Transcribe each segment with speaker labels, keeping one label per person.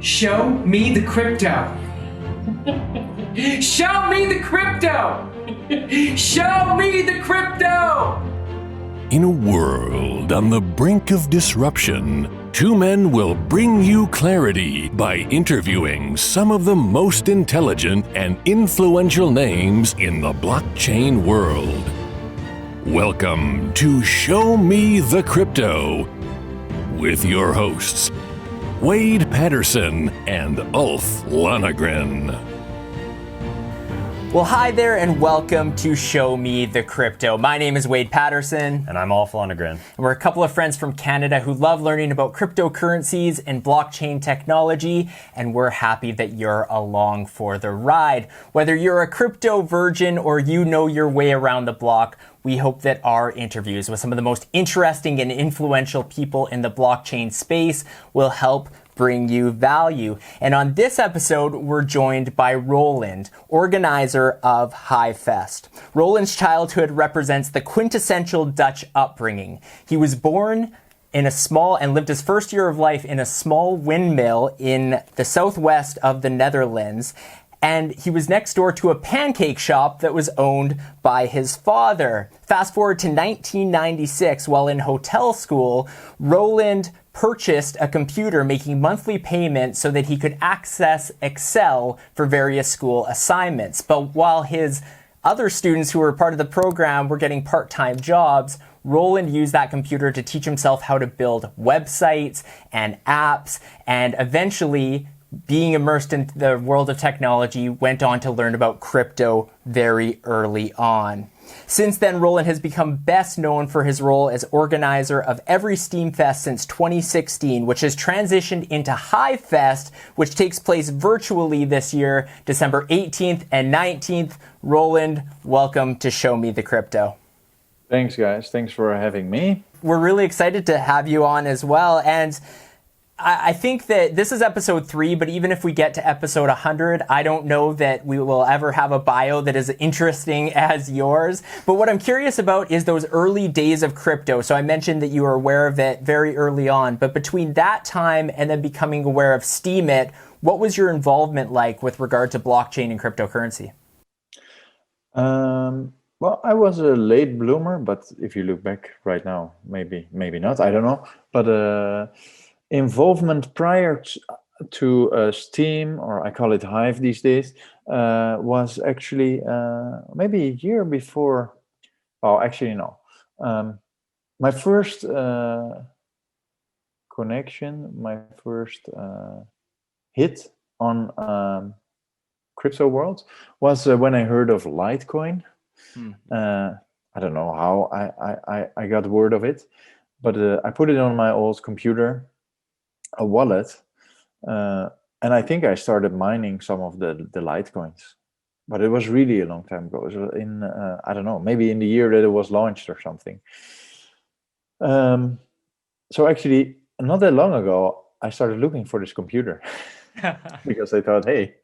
Speaker 1: Show me the crypto. Show me the crypto. Show me the crypto.
Speaker 2: In a world on the brink of disruption, two men will bring you clarity by interviewing some of the most intelligent and influential names in the blockchain world. Welcome to Show Me the Crypto with your hosts, Wade Patterson and Ulf Lonergan.
Speaker 3: Well, hi there and welcome to Show Me the Crypto. My name is Wade Patterson.
Speaker 4: And I'm Ulf Lonergan.
Speaker 3: And we're a couple of friends from Canada who love learning about cryptocurrencies and blockchain technology, and we're happy that you're along for the ride. Whether you're a crypto virgin or you know your way around the block, we hope that our interviews with some of the most interesting and influential people in the blockchain space will help bring you value. And on this episode, we're joined by Roland, organizer of HiveFest. Roland's childhood represents the quintessential Dutch upbringing. He was born in a small and lived his first year of life in a small windmill in the southwest of the Netherlands. And he was next door to a pancake shop that was owned by his father. Fast forward to 1996, while in hotel school, Roland purchased a computer making monthly payments so that he could access Excel for various school assignments. But while his other students who were part of the program were getting part-time jobs, Roland used that computer to teach himself how to build websites and apps, and eventually, being immersed in the world of technology, went on to learn about crypto very early on. Since then, Roland has become best known for his role as organizer of every Steamfest since 2016, which has transitioned into HiveFest, which takes place virtually this year, December 18th and 19th. Roland, welcome to Show Me the Crypto.
Speaker 5: Thanks, guys. Thanks for having me.
Speaker 3: We're really excited to have you on as well. And I think that this is episode 3, but even if we get to episode 100, I don't know that we will ever have a bio that is interesting as yours. But what I'm curious about is those early days of crypto. So I mentioned that you were aware of it very early on, but between that time and then becoming aware of Steemit, what was your involvement like with regard to blockchain and cryptocurrency?
Speaker 5: Well, I was a late bloomer, but if you look back right now, maybe not, I don't know. But involvement prior to Steam, or I call it Hive these days, was actually maybe a year before. Oh, actually, no. My first connection, my first hit on crypto world was when I heard of Litecoin. I don't know how I got word of it, but I put it on my old computer, a wallet, and I think I started mining some of the Litecoins, but it was really a long time ago. It was in I don't know, maybe in the year that it was launched or something. So actually, not that long ago, I started looking for this computer because I thought, hey,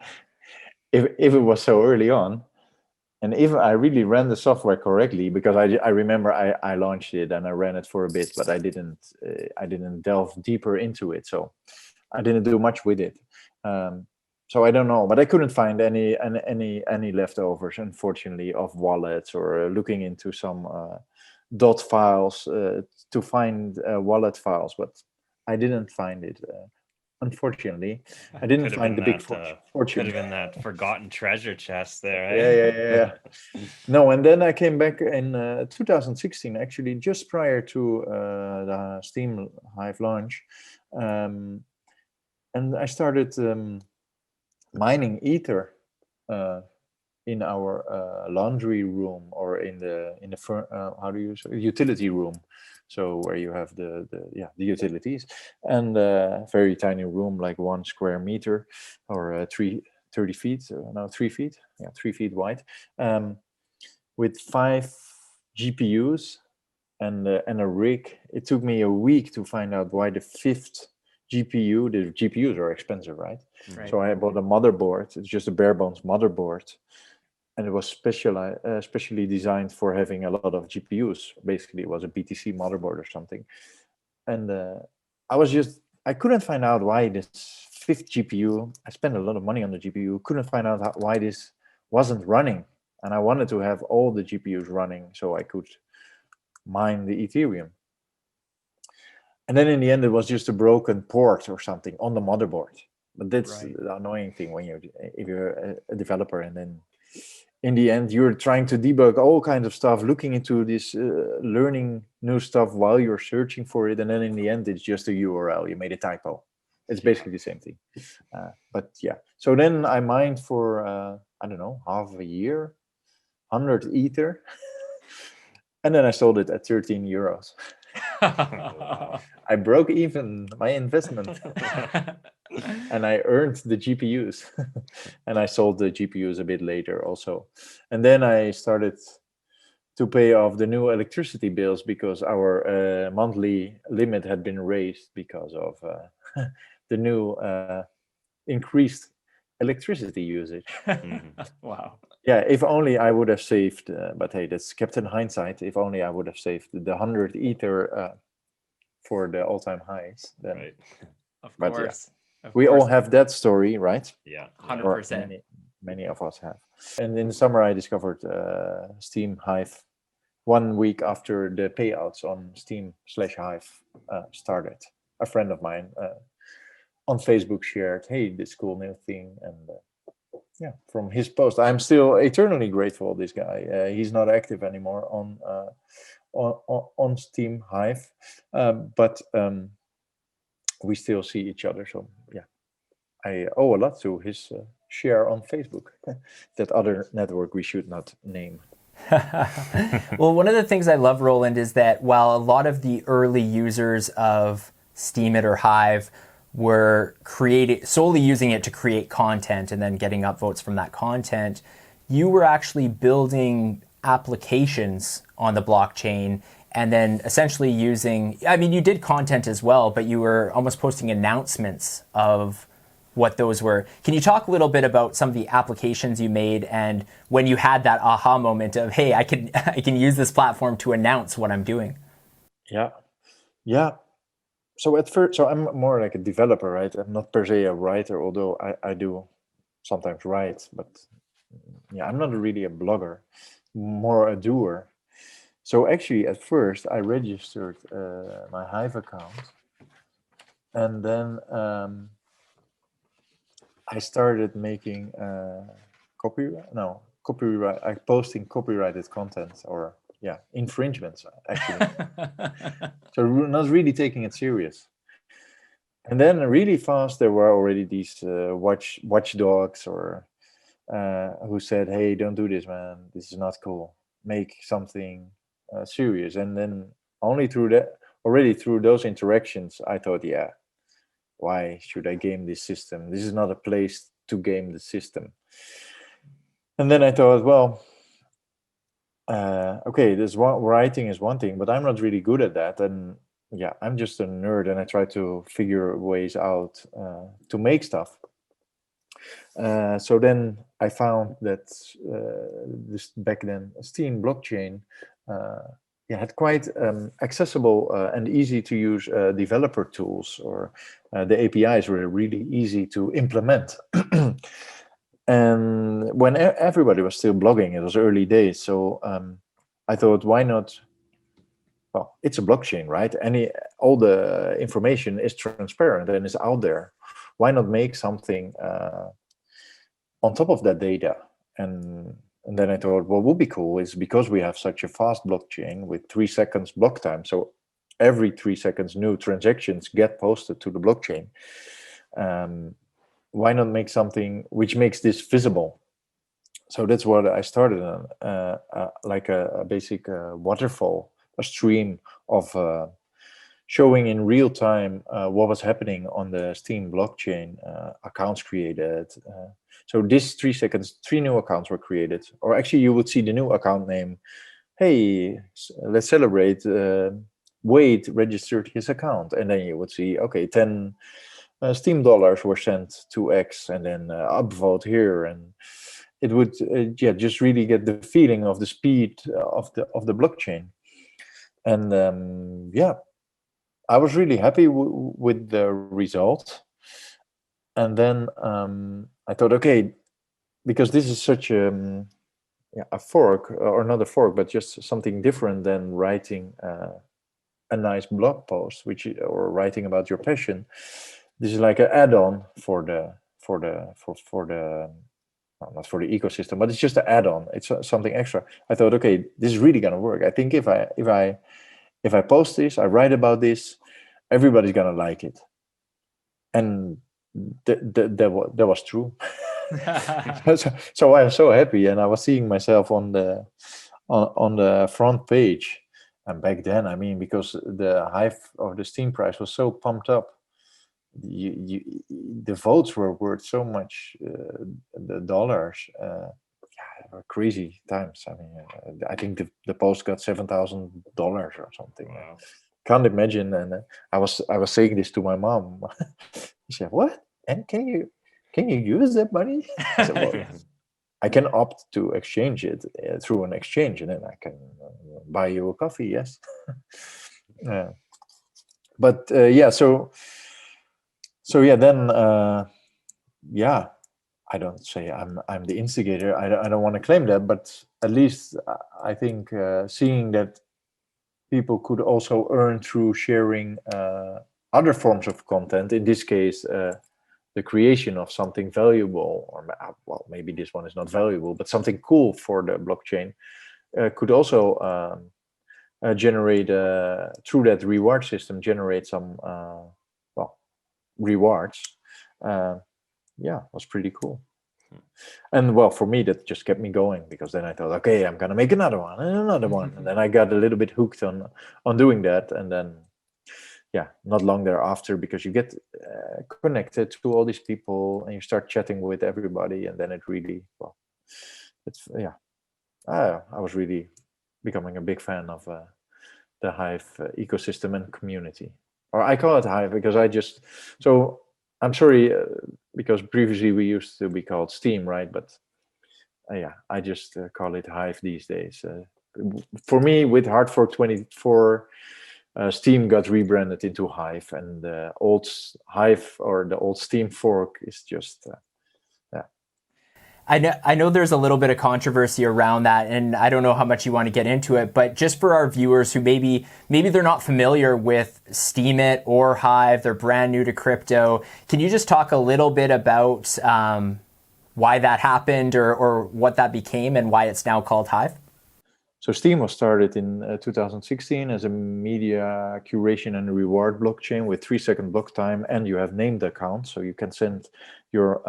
Speaker 5: if it was so early on, and if I really ran the software correctly, because I remember I launched it and I ran it for a bit, but I didn't delve deeper into it, so I didn't do much with it. So I don't know, but I couldn't find any leftovers, unfortunately, of wallets, or looking into some dot files to find wallet files, but I didn't find it. Unfortunately, I didn't find the big fortune.
Speaker 4: Could have been that forgotten treasure chest there. Eh?
Speaker 5: Yeah. No, and then I came back in 2016, actually, just prior to the Steam Hive launch, and I started mining Ether in our laundry room, or in the how do you say, utility room. So where you have the utilities, and a very tiny room, like 1 square meter, or 30 feet, 3 feet, 3 feet wide, with 5 GPUs and a rig. It took me a week to find out why the 5th GPU. The GPUs are expensive, right? So I bought a motherboard. It's just a bare bones motherboard, and it was specially designed for having a lot of GPUs. Basically, it was a BTC motherboard or something. And I couldn't find out why this fifth GPU. I spent a lot of money on the GPU. Couldn't find out why this wasn't running, and I wanted to have all the GPUs running so I could mine the Ethereum. And then in the end, it was just a broken port or something on the motherboard. But that's the annoying thing when if you're a developer, and then in the end, you're trying to debug all kinds of stuff, looking into this, learning new stuff while you're searching for it. And then in the end, it's just a URL. You made a typo. It's basically the same thing. But yeah, so then I mined for, I don't know, half a year, 100 Ether. And then I sold it at 13 euros. I broke even my investment. And I earned the GPUs. And I sold the GPUs a bit later also. And then I started to pay off the new electricity bills because our monthly limit had been raised because of the new increased electricity usage.
Speaker 3: Wow.
Speaker 5: Yeah, if only I would have saved, but hey, that's kept in hindsight. If only I would have saved the 100 Ether for the all-time highs. Then,
Speaker 4: Right.
Speaker 3: Of
Speaker 5: but
Speaker 3: course.
Speaker 5: yeah, we all have that story, right?
Speaker 4: Yeah.
Speaker 3: 100%.
Speaker 5: Many of us have. And in the summer, I discovered Steam Hive 1 week after the payouts on Steam/Hive started. A friend of mine on Facebook shared, hey, this cool new thing. And yeah, from his post, I'm still eternally grateful. This guy, he's not active anymore on Steam Hive, but we still see each other. So yeah, I owe a lot to his share on Facebook. That other network we should not name.
Speaker 3: Well, one of the things I love, Roland, is that while a lot of the early users of Steemit or Hive were solely using it to create content and then getting upvotes from that content, you were actually building applications on the blockchain and then essentially using, I mean, you did content as well, but you were almost posting announcements of what those were. Can you talk a little bit about some of the applications you made and when you had that aha moment of, hey, I can use this platform to announce what I'm doing?
Speaker 5: Yeah. So at first, so I'm more like a developer, right? I'm not per se a writer, although I do sometimes write, but yeah, I'm not really a blogger, more a doer. So actually at first I registered my Hive account, and then I started making posting copyrighted content, or infringements actually. So not really taking it serious. And then really fast there were already these watchdogs or who said, hey, don't do this, man, this is not cool, make something serious. And then already through those interactions I thought, yeah, why should I game this system? This is not a place to game the system. And then I thought, well, okay, writing is one thing, but I'm not really good at that. And yeah, I'm just a nerd, and I try to figure ways out to make stuff. So then I found that this back then Steam blockchain had quite accessible and easy to use developer tools, or the APIs were really easy to implement. And when everybody was still blogging, it was early days. So I thought, why not? Well, it's a blockchain, right? All the information is transparent and is out there. Why not make something on top of that data? And then I thought, what would be cool is, because we have such a fast blockchain with 3 seconds block time, so every 3 seconds new transactions get posted to the blockchain. Why not make something which makes this visible? So that's what I started on, like a basic waterfall, a stream of showing in real time what was happening on the Steam blockchain, accounts created. So this 3 seconds, 3 new accounts were created. Or actually you would see the new account name. Hey, let's celebrate. Wade registered his account. And then you would see, okay, 10 Steam dollars were sent to X, and then upvote here. And it would just really get the feeling of the speed of the blockchain. And I was really happy with the result. and then I thought, okay, because this is such a fork, or not a fork, but just something different than writing a nice blog post, or writing about your passion. This is like an add-on for the well, not for the ecosystem, but it's just an add-on. It's something extra. I thought, okay, this is really gonna work. I think if I post this, I write about this, everybody's gonna like it, and that was true. So I was so happy, and I was seeing myself on the front page. And back then, I mean, because the Hive or the Steam price was so pumped up, the votes were worth so much, the dollars. Were crazy times. I mean, I think the post got $7,000 or something.
Speaker 4: Wow.
Speaker 5: Can't imagine. And I was saying this to my mom. She said, "What? And can you use that money?" I said, "Well, I can opt to exchange it through an exchange, and then I can buy you a coffee." Yes. But yeah, so yeah, then yeah, I don't say I'm the instigator. I don't want to claim that, but at least I think seeing that people could also earn through sharing other forms of content. In this case, the creation of something valuable, or well, maybe this one is not valuable, but something cool for the blockchain, could also generate through that reward system, generate some rewards. Yeah, was pretty cool. And well, for me, that just kept me going, because then I thought, okay, I'm gonna make another one and another one, and then I got a little bit hooked on doing that. And then yeah, not long thereafter, because you get connected to all these people and you start chatting with everybody, and then it really, well, it's I was really becoming a big fan of the Hive ecosystem and community. Or I call it Hive because I'm sorry, because previously we used to be called Steam, right? But yeah, I just call it Hive these days. For me, with hard fork 24, Steam got rebranded into Hive, and the old Hive, or the old Steam fork, is just
Speaker 3: I know there's a little bit of controversy around that, and I don't know how much you want to get into it, but just for our viewers who maybe they're not familiar with Steemit or Hive, they're brand new to crypto, can you just talk a little bit about why that happened, or what that became, and why it's now called Hive?
Speaker 5: So Steam was started in 2016 as a media curation and reward blockchain with 3-second block time, and you have named accounts, so you can send your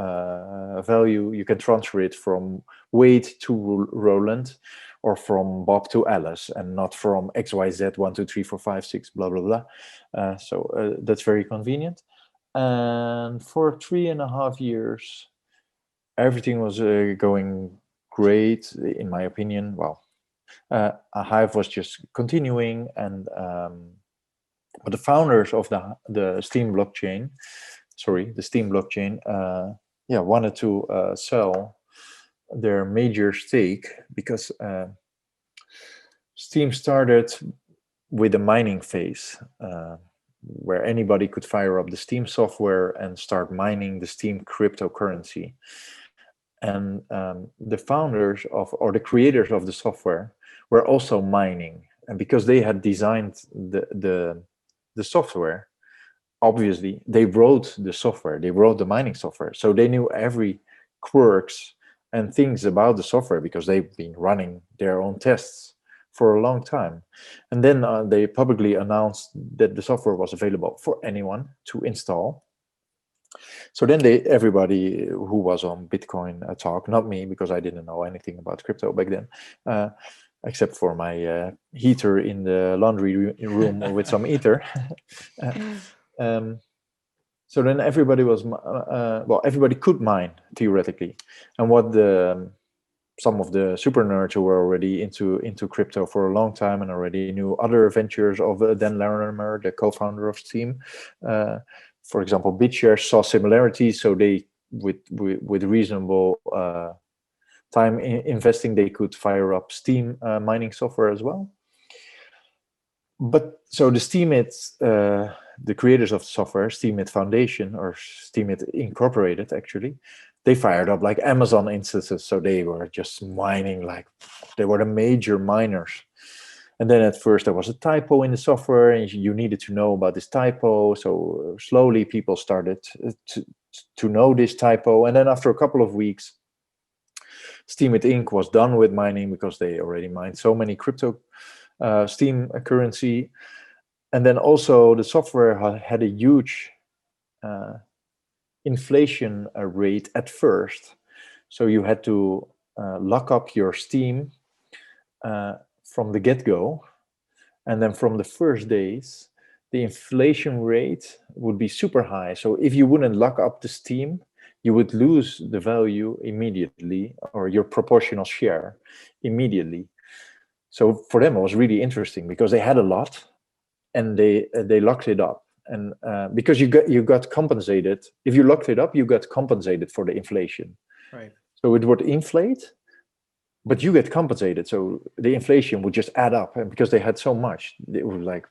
Speaker 5: value, you can transfer it from Wade to Roland, or from Bob to Alice, and not from XYZ 1 2 3 4 5 6 blah blah blah. So that's very convenient. And for 3.5 years, everything was going great, in my opinion. Well, Hive was just continuing, and but the founders of the Steam blockchain, wanted to sell their major stake, because Steam started with a mining phase, where anybody could fire up the Steam software and start mining the Steam cryptocurrency. And the founders or the creators of the software were also mining, and because they had designed the software, obviously they wrote the software, they wrote the mining software, so they knew every quirks and things about the software, because they've been running their own tests for a long time. And then they publicly announced that the software was available for anyone to install. So then everybody who was on Bitcoin talk, not me, because I didn't know anything about crypto back then, except for my heater in the laundry room with some ether. So then everybody was, everybody could mine theoretically. And what some of the super nerds who were already into crypto for a long time and already knew other ventures of Dan Larimer, the co-founder of Steam, for example, BitShares, saw similarities. So they, with reasonable time investing, they could fire up Steam mining software as well. But so the Steemit the creators of the software, Steemit Foundation or Steemit Incorporated, actually, they fired up like Amazon instances. So they were just mining, like they were the major miners. And then at first there was a typo in the software and you needed to know about this typo. So slowly people started to know this typo. And then after a couple of weeks, Steemit Inc. was done with mining because they already mined so many crypto Steam currency. And then also the software had a huge inflation rate at first. So you had to lock up your Steam from the get-go. And then from the first days, the inflation rate would be super high. So if you wouldn't lock up the Steam, you would lose the value immediately, or your proportional share immediately. So for them, it was really interesting because they had a lot and they locked it up. And because you got compensated, if you locked it up, you got compensated for the inflation.
Speaker 3: Right.
Speaker 5: So it would inflate, but you get compensated. So the inflation would just add up. And because they had so much, it was like,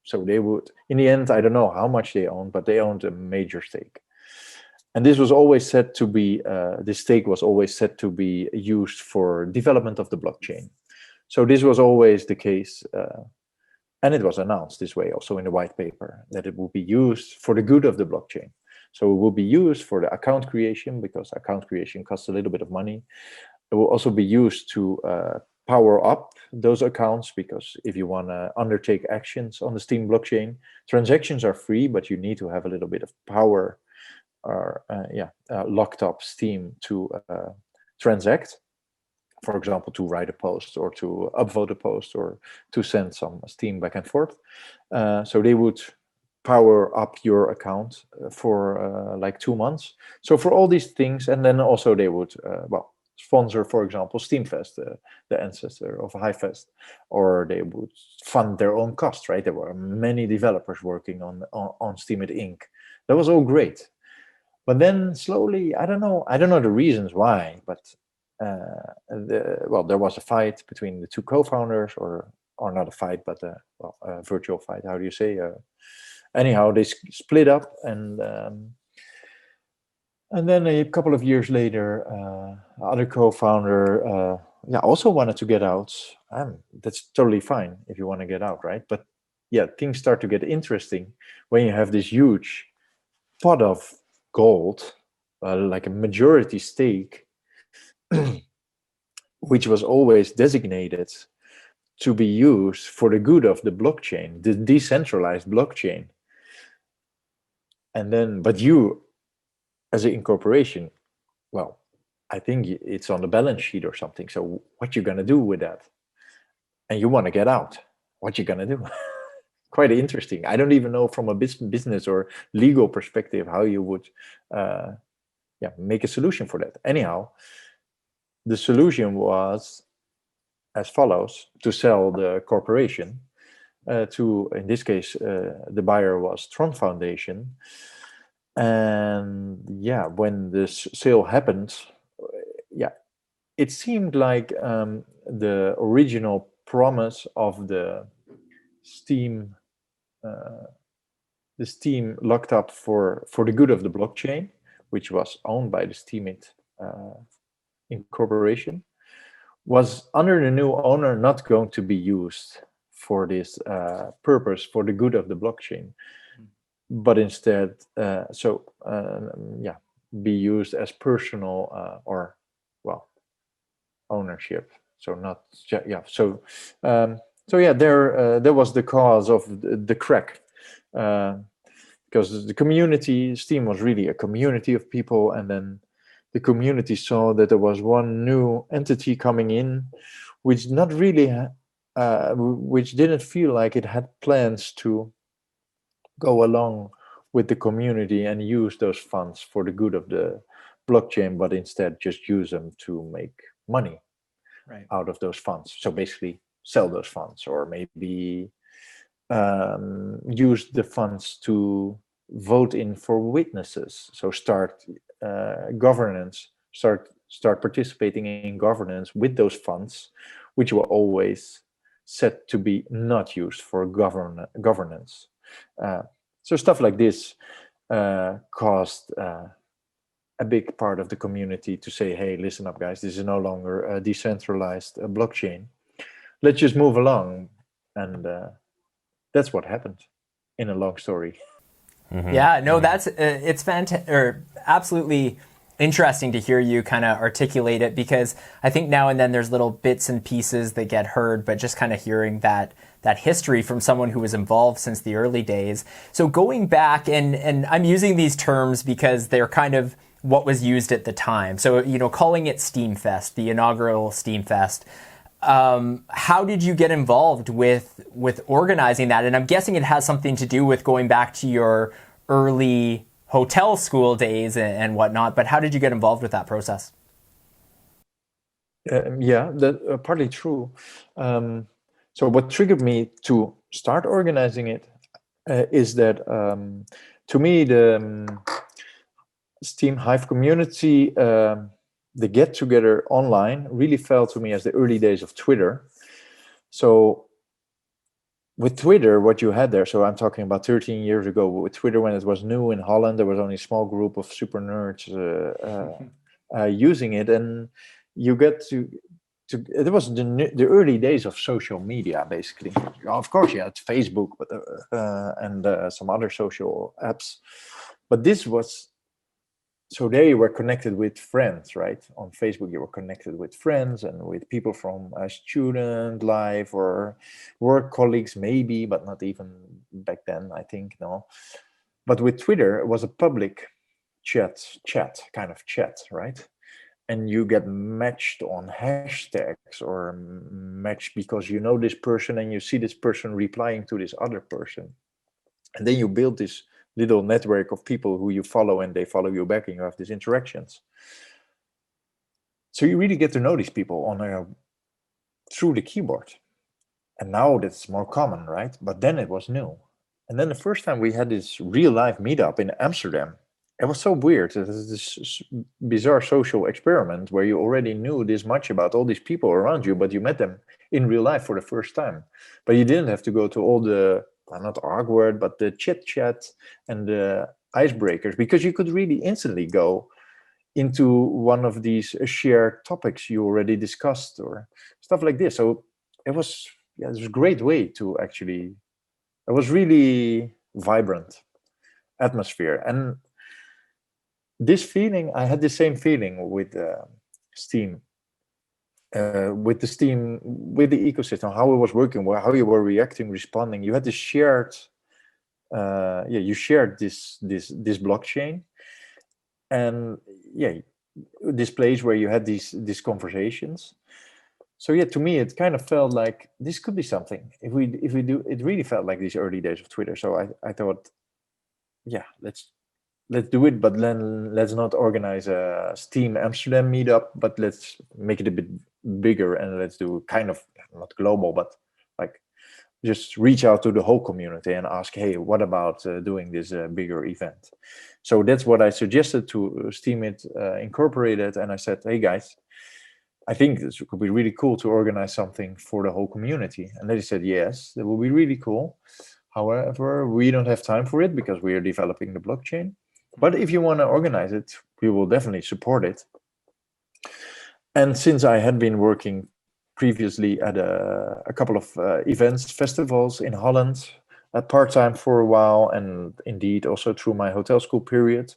Speaker 5: so they would, in the end, I don't know how much they owned, but they owned a major stake. And this was always said to be, this stake was always said to be used for development of the blockchain. So this was always the case. And it was announced this way also in the white paper, that it will be used for the good of the blockchain. So it will be used for the account creation, because account creation costs a little bit of money. It will also be used to power up those accounts, because if you want to undertake actions on the Steem blockchain, transactions are free, but you need to have a little bit of power or locked up Steem to transact. For example, to write a post or to upvote a post or to send some Steem back and forth. So they would power up your account for like 2 months. So for all these things, and then also they would, sponsor, for example, Steamfest, the ancestor of HiveFest, or they would fund their own costs, right? There were many developers working on Steemit Inc. That was all great. But then slowly, I don't know the reasons why, but there was a fight between the two co-founders, or not a fight, but a virtual fight. How do you say? Anyhow, they split up, and then a couple of years later, other co-founder also wanted to get out. That's totally fine if you want to get out, right? But yeah, things start to get interesting when you have this huge pot of gold, like a majority stake, which was always designated to be used for the good of the blockchain, the decentralized blockchain. And then, but you, as an incorporation, well, I think it's on the balance sheet or something. So what you gonna do with that? And you want to get out. What you gonna do? Quite interesting. I don't even know from a business or legal perspective how you would make a solution for that. Anyhow, the solution was as follows: to sell the corporation to, in this case, the buyer was Tron Foundation. And yeah, when this sale happened, it seemed like the original promise of the Steem locked up for the good of the blockchain, which was owned by the Steemit Incorporation, was under the new owner not going to be used for this purpose, for the good of the blockchain, but instead be used as personal ownership. So not there was the cause of the crack, because the community, Steem was really a community of people, and then the community saw that there was one new entity coming in, which not really, which didn't feel like it had plans to go along with the community and use those funds for the good of the blockchain, but instead just use them to make money out of those funds. So basically sell those funds, or maybe use the funds to vote in for witnesses. So start governance, start participating in governance with those funds, which were always set to be not used for governance. So stuff like this caused a big part of the community to say, hey, listen up, guys, this is no longer a decentralized blockchain. Let's just move along. And that's what happened in a long story.
Speaker 3: Yeah, no, that's it's fantastic, or absolutely interesting to hear you kind of articulate it, because I think now and then there's little bits and pieces that get heard, but just kind of hearing that history from someone who was involved since the early days. So going back, and I'm using these terms because they're kind of what was used at the time. So, calling it Steamfest, the inaugural Steamfest. How did you get involved with organizing that? And I'm guessing it has something to do with going back to your early hotel school days and whatnot, but how did you get involved with that process?
Speaker 5: Yeah, that's partly true. So what triggered me to start organizing it is that, to me, the Steam Hive community, the get-together online really felt to me as the early days of Twitter. So with Twitter, what you had there, so I'm talking about 13 years ago, with Twitter when it was new in Holland, there was only a small group of super nerds using it, and you get to it was the early days of social media, basically. Of course, you had Facebook, but and some other social apps, but this was, so there you were connected with friends, right? On Facebook, you were connected with friends and with people from a student life or work colleagues, maybe, but not even back then, I think, no. But with Twitter, it was a public chat, right? And you get matched on hashtags or matched because you know this person and you see this person replying to this other person. And then you build this little network of people who you follow and they follow you back and you have these interactions. So you really get to know these people on through the keyboard. And now that's more common, right? But then it was new. And then the first time we had this real life meetup in Amsterdam, it was so weird. It was this bizarre social experiment where you already knew this much about all these people around you, but you met them in real life for the first time. But you didn't have to go to all the, not awkward, but the chit chat and the icebreakers, because you could really instantly go into one of these shared topics you already discussed or stuff like this. So it was a great way to actually, it was really vibrant atmosphere. And this feeling, I had the same feeling with Steam, with the ecosystem, how it was working, how you were reacting, responding. You had this shared, you shared this blockchain, and this place where you had these conversations. So to me, it kind of felt like this could be something. If we do, it really felt like these early days of Twitter. So I thought, let's do it, but then let's not organize a Steam Amsterdam meetup, but let's make it a bit bigger and let's do kind of not global, but like just reach out to the whole community and ask, hey, what about doing this bigger event? So that's what I suggested to Steam it Incorporated, and I said, hey guys, I think this could be really cool to organize something for the whole community. And they said, yes, that will be really cool. However, we don't have time for it because we are developing the blockchain. But if you want to organize it, we will definitely support it. And since I had been working previously at a couple of events, festivals in Holland, part-time for a while, and indeed also through my hotel school period,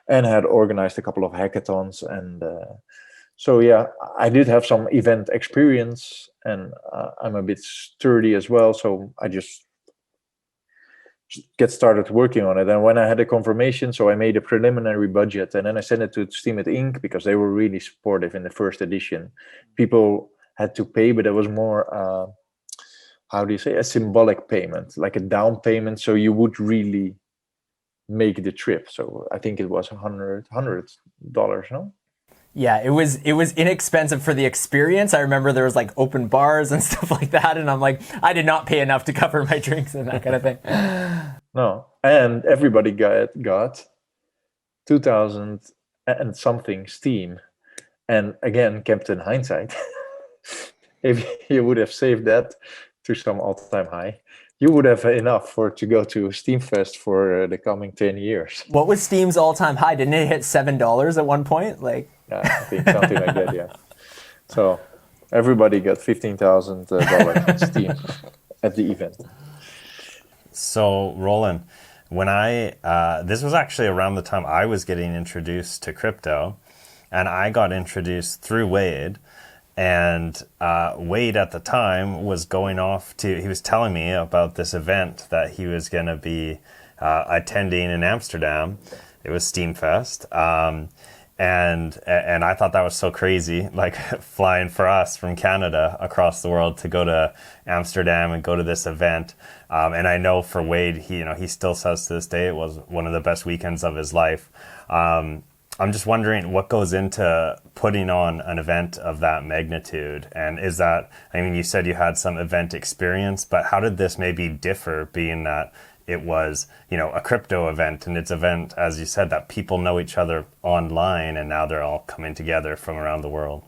Speaker 5: and had organized a couple of hackathons. And so, I did have some event experience, and I'm a bit sturdy as well. So I just get started working on it. And when I had a confirmation, so I made a preliminary budget and then I sent it to Steam It Inc. because they were really supportive in the first edition. People had to pay, but it was more, how do you say, a symbolic payment, like a down payment. So you would really make the trip. So I think it was $100, no?
Speaker 3: Yeah, it was inexpensive for the experience. I remember there was like open bars and stuff like that, and I'm like, I did not pay enough to cover my drinks and that kind of thing.
Speaker 5: No, and everybody got 2,000 and something Steam. And again, kept in hindsight, if you would have saved that to some all-time high, you would have enough to go to Steamfest for the coming 10 years.
Speaker 3: What was Steam's all-time high? Didn't it hit $7 at one point? Like,
Speaker 5: yeah, I think something like that. Yeah. So everybody got $15,000 in Steam at the event.
Speaker 4: So Roland, when this was actually around the time I was getting introduced to crypto, and I got introduced through Wade. And Wade at the time was he was telling me about this event that he was going to be attending in Amsterdam. It was Steamfest. And I thought that was so crazy, like flying for us from Canada across the world to go to Amsterdam and go to this event. And I know for Wade, he still says to this day it was one of the best weekends of his life. I'm just wondering what goes into putting on an event of that magnitude. And is that, I mean, you said you had some event experience, but how did this maybe differ, being that it was, a crypto event, and it's an event, as you said, that people know each other online, and now they're all coming together from around the world?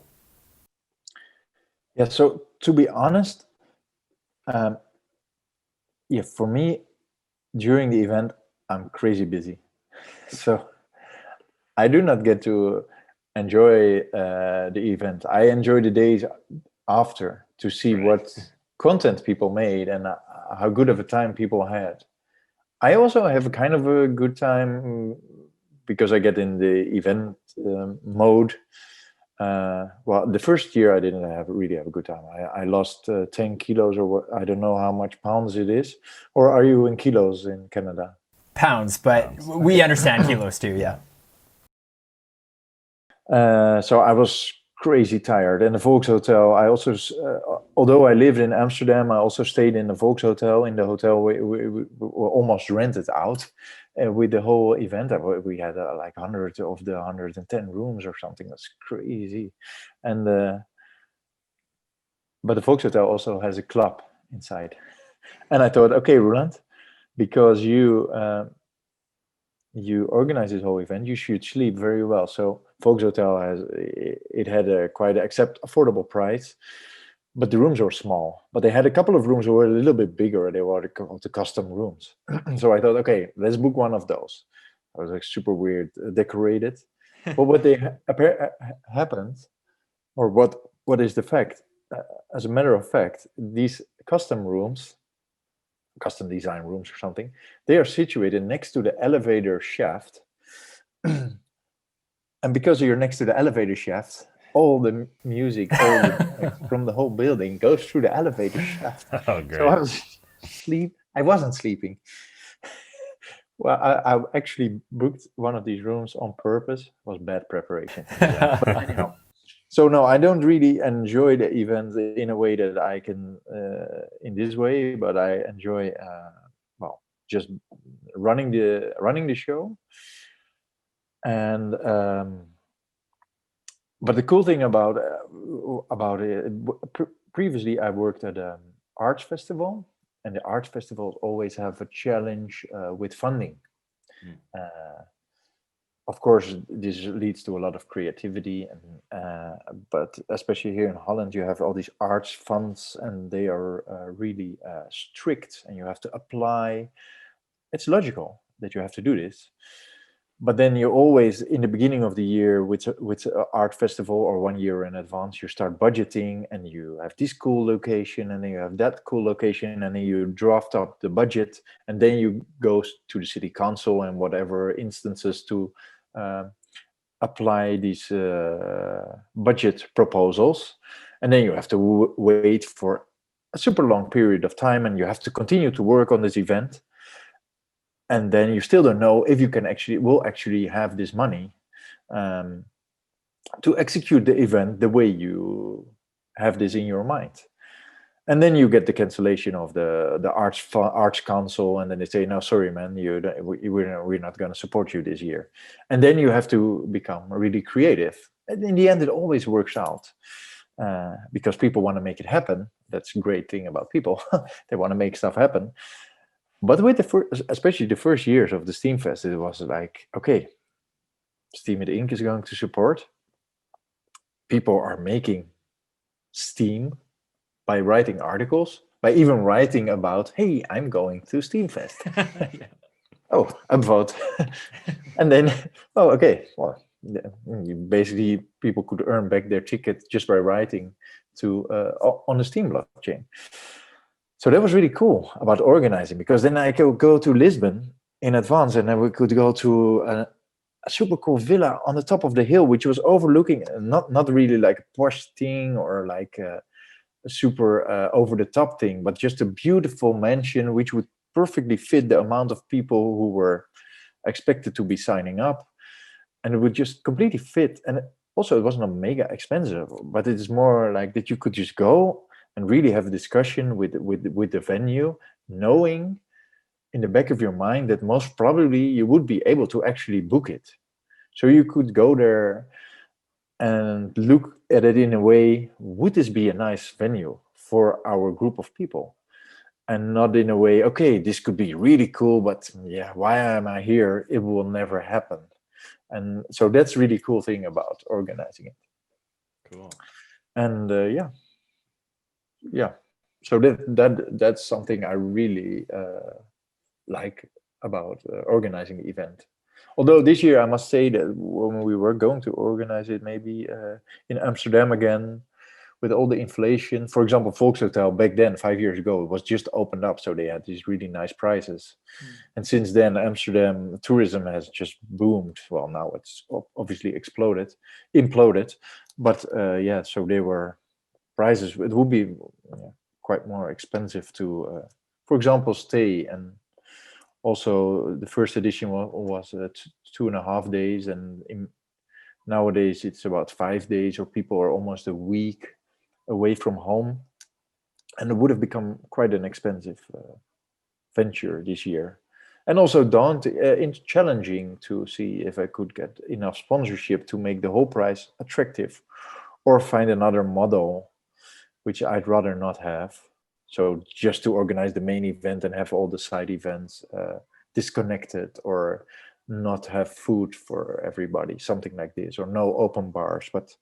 Speaker 5: Yeah, so to be honest, for me, during the event, I'm crazy busy. So I do not get to enjoy the event. I enjoy the days after to see what content people made and how good of a time people had. I also have a kind of a good time because I get in the event mode. Well, the first year I didn't really have a good time. I lost 10 kilos, or what, I don't know how much pounds it is. Or are you in kilos in Canada?
Speaker 3: Pounds, but we understand kilos too, yeah.
Speaker 5: So I was crazy tired. And the Volkshotel, I also, although I lived in Amsterdam, I also stayed in the Volkshotel. In the hotel, we were almost rented out. With the whole event, we had like 100 of the 110 rooms or something. That's crazy. And but the Volkshotel also has a club inside. And I thought, okay, Roland, because you organize this whole event, you should sleep very well. So Volkshotel had a quite affordable price, but the rooms were small. But they had a couple of rooms that were a little bit bigger. They were the custom rooms. So I thought, okay, let's book one of those. I was like super weird, decorated. But what happened, or what is the fact? As a matter of fact, these custom design rooms or something, they are situated next to the elevator shaft. And because you're next to the elevator shaft, all the music from the whole building goes through the elevator shaft.
Speaker 4: Oh, great.
Speaker 5: So I wasn't sleeping. Well, I actually booked one of these rooms on purpose. It was bad preparation. But anyhow. So no, I don't really enjoy the event in a way that I can in this way, but I enjoy just running the show. And but the cool thing about it, previously I worked at an arts festival, and the arts festivals always have a challenge with funding. Of course, this leads to a lot of creativity, but especially here in Holland, you have all these arts funds, and they are really strict, and you have to apply. It's logical that you have to do this, but then you always, in the beginning of the year, with an art festival, or 1 year in advance, you start budgeting, and you have this cool location, and then you have that cool location, and then you draft up the budget, and then you go to the city council and whatever instances to apply these budget proposals, and then you have to wait for a super long period of time, and you have to continue to work on this event, and then you still don't know if you will actually have this money to execute the event the way you have this in your mind. And then you get the cancellation of the arts council, and then they say, no, sorry, man, we're not going to support you this year. And then you have to become really creative. And in the end, it always works out because people want to make it happen. That's a great thing about people. They want to make stuff happen. But with especially the first years of the Steamfest, it was like, okay, Steam Inc. is going to support. People are making Steam by writing articles. by even writing about, hey, I'm going to Steamfest. Oh, upvote. And then, oh, okay, well, basically people could earn back their ticket just by writing to on the Steam blockchain. So that was really cool about organizing, because then I could go to Lisbon in advance, and then we could go to a super cool villa on the top of the hill, which was overlooking not really like a posh thing or like a super over the top thing, but just a beautiful mansion which would perfectly fit the amount of people who were expected to be signing up, and it would just completely fit. And also, it wasn't a mega expensive, but it is more like that you could just go and really have a discussion with the venue, knowing in the back of your mind that most probably you would be able to actually book it. So you could go there and look at it in a way, would this be a nice venue for our group of people? And not in a way, okay, this could be really cool, but yeah, why am I here? It will never happen. And so that's really cool thing about organizing it.
Speaker 4: Cool.
Speaker 5: And yeah. So that's something I really like about organizing the event. Although this year, I must say that when we were going to organize it, maybe in Amsterdam again, with all the inflation, for example, Volkshotel back then, 5 years ago, it was just opened up, so they had these really nice prices. And since then, Amsterdam tourism has just boomed. Well, now it's obviously imploded. But yeah, so they were prices. It would be quite more expensive to, for example, stay. And also, the first edition was 2.5 days, and nowadays it's about 5 days, or people are almost a week away from home, and it would have become quite an expensive venture this year, and also challenging to see if I could get enough sponsorship to make the whole price attractive, or find another model, which I'd rather not have. So just to organize the main event and have all the side events disconnected, or not have food for everybody, something like this, or no open bars. But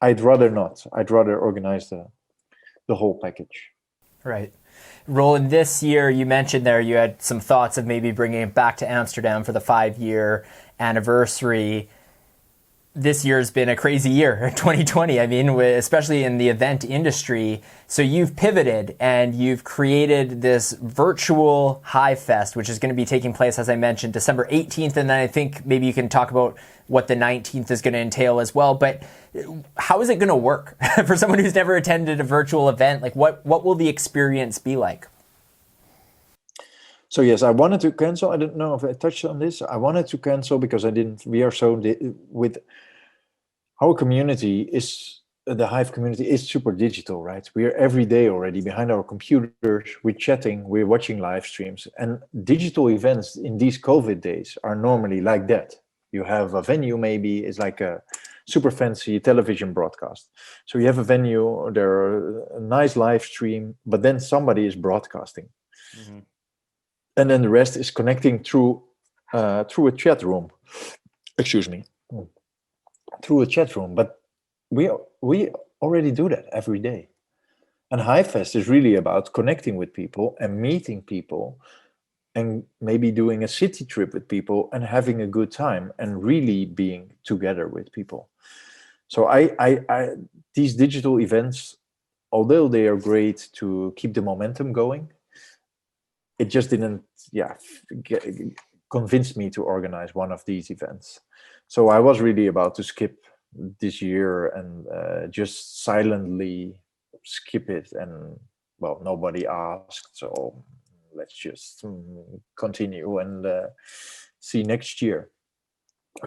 Speaker 5: I'd rather not. I'd rather organize the whole package.
Speaker 3: Right. Roland, this year you mentioned there you had some thoughts of maybe bringing it back to Amsterdam for the 5-year anniversary. This year's been a crazy year, 2020. I mean, especially in the event industry. So you've pivoted and you've created this virtual HiveFest, which is going to be taking place, as I mentioned, December 18th. And then I think maybe you can talk about what the 19th is going to entail as well. But how is it going to work for someone who's never attended a virtual event? Like, what will the experience be like?
Speaker 5: So yes, I wanted to cancel. I don't know if I touched on this. I wanted to cancel because we are so with our community the Hive community is super digital, right? We are every day already behind our computers. We're chatting, we're watching live streams, and digital events in these COVID days are normally like that. You have a venue, maybe it's like a super fancy television broadcast. So you have a venue, there are a nice live stream, but then somebody is broadcasting. Mm-hmm. And then the rest is connecting through a chat room. Excuse me. Through a chat room. But we already do that every day. And HiveFest is really about connecting with people and meeting people, and maybe doing a city trip with people and having a good time and really being together with people. So I these digital events, although they are great to keep the momentum going, it just didn't convince me to organize one of these events. So I was really about to skip this year and just silently skip it. And well, nobody asked, so let's just continue and see next year.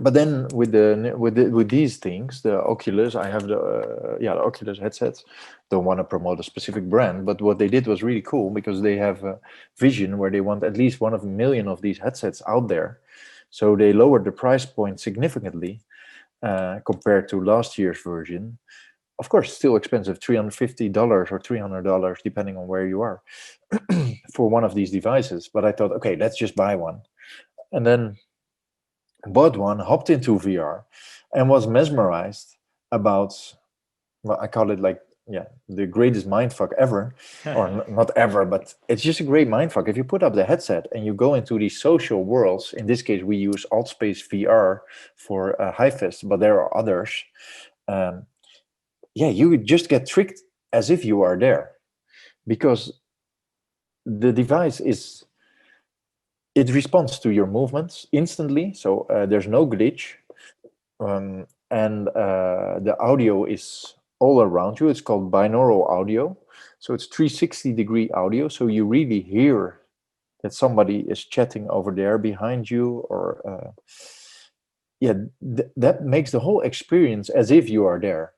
Speaker 5: But then with these things, the Oculus, I have the Oculus headsets. Don't want to promote a specific brand, but what they did was really cool, because they have a vision where they want at least 1 million of these headsets out there. So they lowered the price point significantly compared to last year's version. Of course, still expensive, $350 or $300, depending on where you are, for one of these devices. But I thought, okay, let's just buy one. And then bought one, hopped into VR, and was mesmerized about, well, I call it like, the greatest mindfuck ever, or not ever, but it's just a great mindfuck. If you put up the headset and you go into these social worlds, in this case, we use Altspace VR for HiveFest, but there are others. You just get tricked as if you are there, because the device it responds to your movements instantly. So there's no glitch. And the audio is all around you. It's called binaural audio. So it's 360-degree audio. So you really hear that somebody is chatting over there behind you, or that makes the whole experience as if you are there.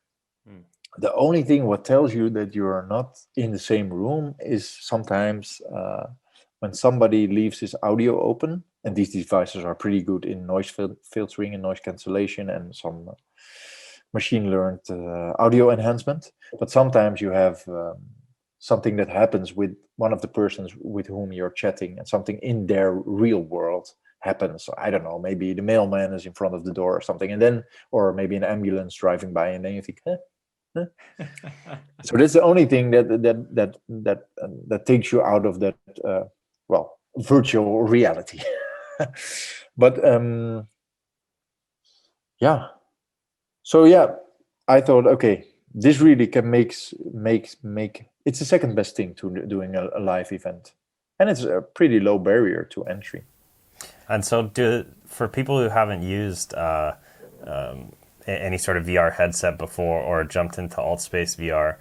Speaker 5: The only thing what tells you that you are not in the same room is sometimes when somebody leaves his audio open, and these devices are pretty good in noise filtering and noise cancellation and some machine learned audio enhancement. But sometimes you have something that happens with one of the persons with whom you're chatting, and something in their real world happens. I don't know, maybe the mailman is in front of the door or something, and then, or maybe an ambulance driving by, and then you think, so that's the only thing that takes you out of that virtual reality. But I thought, okay, this really can make it's the second best thing to doing a live event, and it's a pretty low barrier to entry.
Speaker 4: And so, for people who haven't used any sort of VR headset before, or jumped into Altspace VR,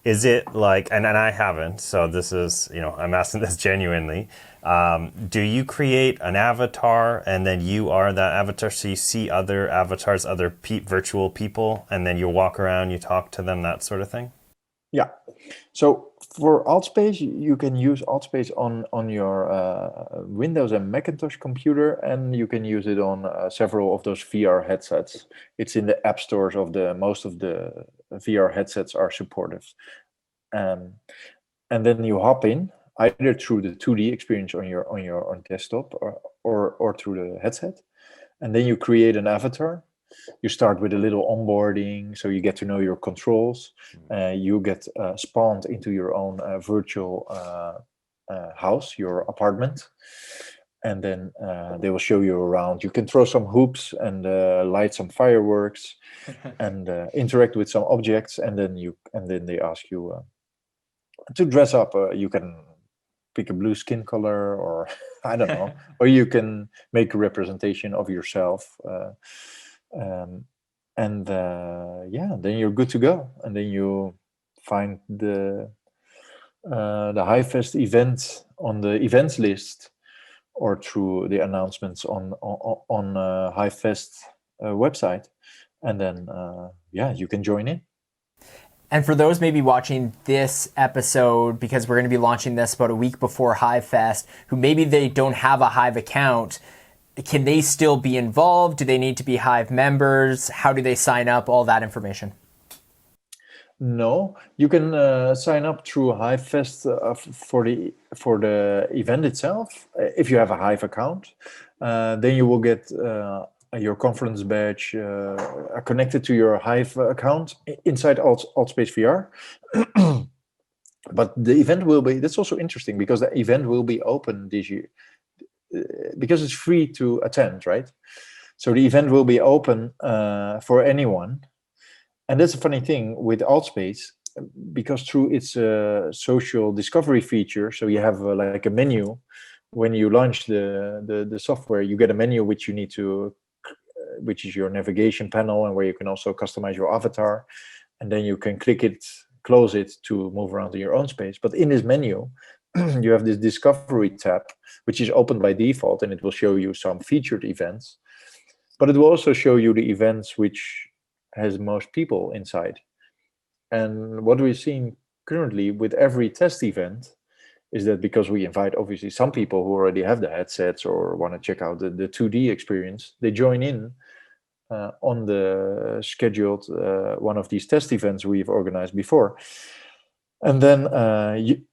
Speaker 4: is it like, and I haven't, so this is, I'm asking this genuinely, do you create an avatar and then you are that avatar, so you see other avatars, other virtual people, and then you walk around, you talk to them, that sort of thing?
Speaker 5: Yeah. So for Altspace, you can use Altspace on your Windows and Macintosh computer, and you can use it on several of those VR headsets. It's in the app stores of most of the VR headsets are supportive. And then you hop in either through the 2D experience on your desktop or through the headset, and then you create an avatar. You start with a little onboarding, so you get to know your controls. You get spawned into your own virtual house, your apartment, and then they will show you around. You can throw some hoops and light some fireworks, and interact with some objects, and then they ask you to dress up. You can pick a blue skin color, or I don't know, or you can make a representation of yourself. Then you're good to go, and then you find the HiveFest event on the events list, or through the announcements on HiveFest website, and then you can join in.
Speaker 3: And for those maybe watching this episode, because we're going to be launching this about a week before HiveFest, who maybe they don't have a Hive account, can they still be involved? Do they need to be Hive members? How do they sign up? All that information.
Speaker 5: No, you can sign up through HiveFest for the event itself. If you have a Hive account, then you will get your conference badge connected to your Hive account inside Altspace VR. But the event will be, that's also interesting, because the event will be open this year. Because it's free to attend, right? So the event will be open for anyone. And that's a funny thing with Altspace, because through its social discovery feature, so you have like a menu. When you launch the software, you get a menu which you need to, which is your navigation panel, and where you can also customize your avatar. And then you can click it, close it to move around in your own space. But in this menu, you have this discovery tab, which is open by default, and it will show you some featured events, but it will also show you the events which has most people inside. And what we're seeing currently with every test event is that, because we invite obviously some people who already have the headsets or want to check out the 2D experience, they join in on the scheduled one of these test events we've organized before. And then,